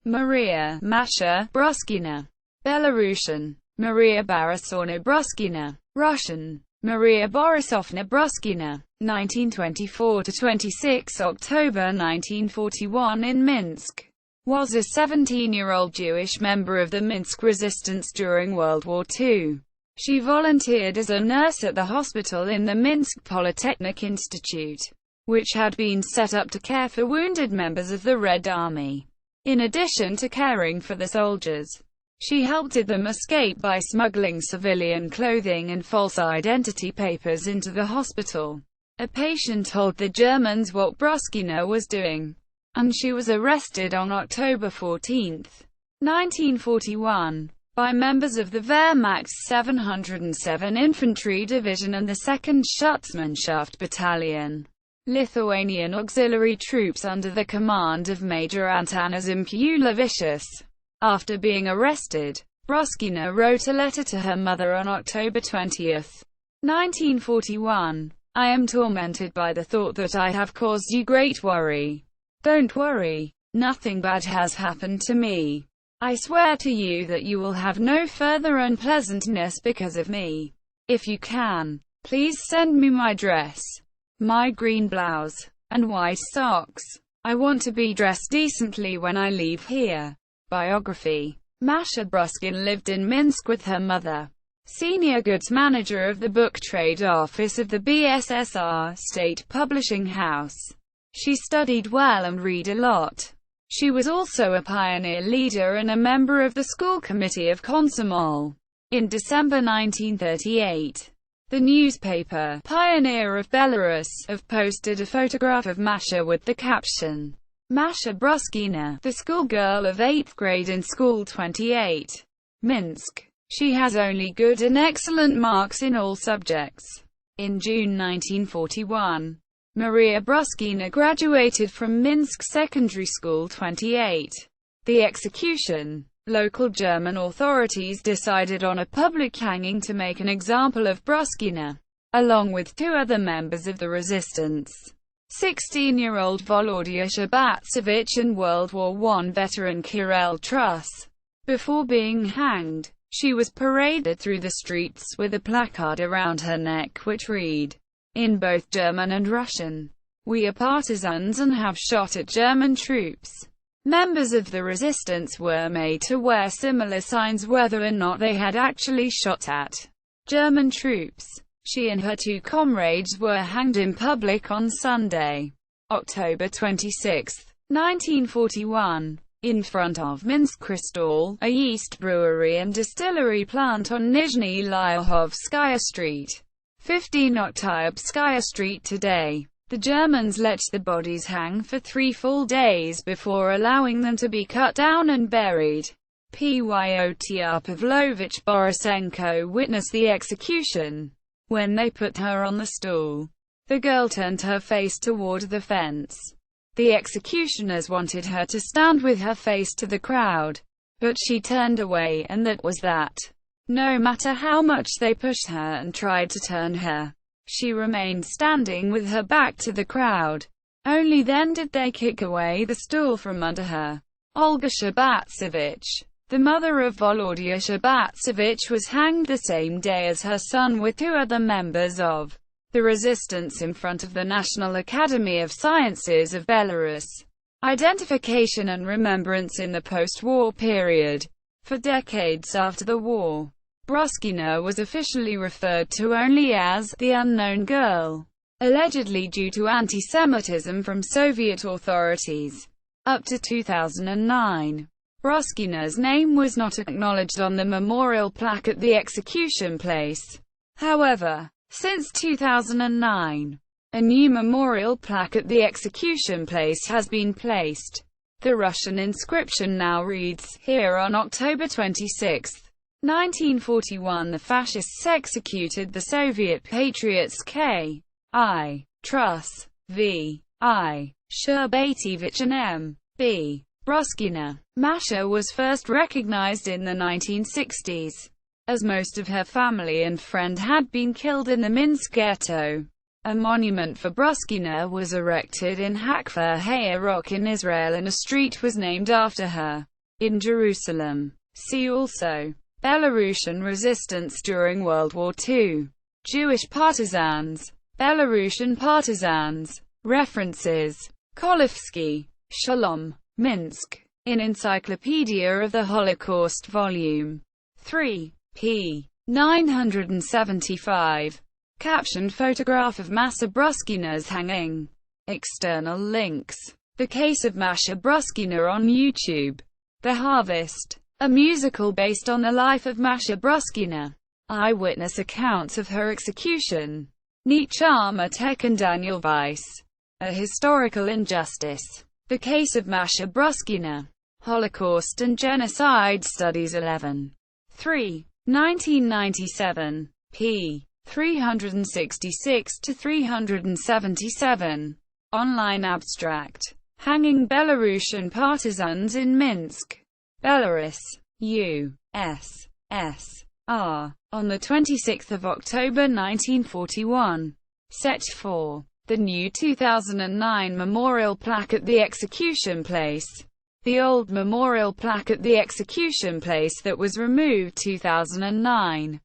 Marия, Masha Bruskina. Belarusian, Marия Barısawna Brускina. Russian, Marия Borisovna Brускina. 1924–26 October 1941 in Minsk. Was a 17-year-old Jewish member of the Minsk Resistance during World War II. She volunteered as a nurse at the hospital in the Minsk Polytechnic Institute, which had been set up to care for wounded members of the Red Army. In addition to caring for the soldiers, she helped them escape by smuggling civilian clothing and false identity papers into the hospital. A patient told the Germans what Bruskina was doing, and she was arrested on October 14, 1941, by members of the Wehrmacht's 707 Infantry Division and the 2nd Schutzmannschaft Battalion, Lithuanian auxiliary troops under the command of Major Antanas Impulevičius. After being arrested, Bruskina wrote a letter to her mother on October 20, 1941. I am tormented by the thought that I have caused you great worry. Don't worry. Nothing bad has happened to me. I swear to you that you will have no further unpleasantness because of me. If you can, please send me my dress, my green blouse, and white socks. I want to be dressed decently when I leave here. Biography. Masha Bruskina lived in Minsk with her mother, senior goods manager of the book trade office of the BSSR State Publishing House. She studied well and read a lot. She was also a pioneer leader and a member of the school committee of Komsomol. In December 1938, the newspaper, Pioneer of Belarus, posted a photograph of Masha with the caption, Masha Bruskina, the schoolgirl of 8th grade in School 28. Minsk. She has only good and excellent marks in all subjects. In June 1941, Marия Bruskina graduated from Minsk Secondary School 28. The execution. Local German authorities decided on a public hanging to make an example of Bruskina, along with 2 other members of the resistance. 16-year-old Volodya Shabatsevich and World War I veteran Kirill Truss. Before being hanged, she was paraded through the streets with a placard around her neck which read, in both German and Russian, "We are partisans and have shot at German troops." Members of the resistance were made to wear similar signs whether or not they had actually shot at German troops. She and her 2 comrades were hanged in public on Sunday, October 26, 1941, in front of Minsk Crystal, a yeast brewery and distillery plant on Nizhny Lyakhovskaya Street, 15 Oktyabskaya Street today. The Germans let the bodies hang for 3 full days before allowing them to be cut down and buried. Pyotr Pavlovich Borisenko witnessed the execution. When they put her on the stool, the girl turned her face toward the fence. The executioners wanted her to stand with her face to the crowd, but she turned away, and that was that. No matter how much they pushed her and tried to turn her, she remained standing with her back to the crowd. Only then did they kick away the stool from under her. Olga Shabatsevich, the mother of Volodya Shabatsevich, was hanged the same day as her son with 2 other members of the resistance in front of the National Academy of Sciences of Belarus. Identification and remembrance in the post-war period. For decades after the war, Bruskina was officially referred to only as the unknown girl, allegedly due to anti-Semitism from Soviet authorities. Up to 2009, Bruskina's name was not acknowledged on the memorial plaque at the execution place. However, since 2009, a new memorial plaque at the execution place has been placed. The Russian inscription now reads, "Here on October 26, 1941 the fascists executed the Soviet patriots K.I. Truss, V.I. Sherbatevich and M.B. Bruskina." Masha was first recognized in the 1960s, as most of her family and friend had been killed in the Minsk ghetto. A monument for Bruskina was erected in Hakfar Hayarok in Israel and a street was named after her. in Jerusalem. See also Belarusian resistance during World War II. Jewish partisans. Belarusian partisans. References: Kolevsky, Shalom, Minsk. In Encyclopedia of the Holocaust Volume 3, p. 975. Captioned photograph of Masha Bruskina's hanging. External links: The Case of Masha Bruskina on YouTube. The Harvest, a musical based on the life of Masha Bruskina. Eyewitness accounts of her execution. Nichama Tech and Daniel Weiss. A Historical Injustice. The Case of Masha Bruskina. Holocaust and Genocide Studies 11. 3. 1997. p. 366-377. Online abstract. Hanging Belarusian partisans in Minsk, Belarus, USSR, on 26 October 1941. Set 4. The new 2009 memorial plaque at the execution place. The old memorial plaque at the execution place that was removed 2009.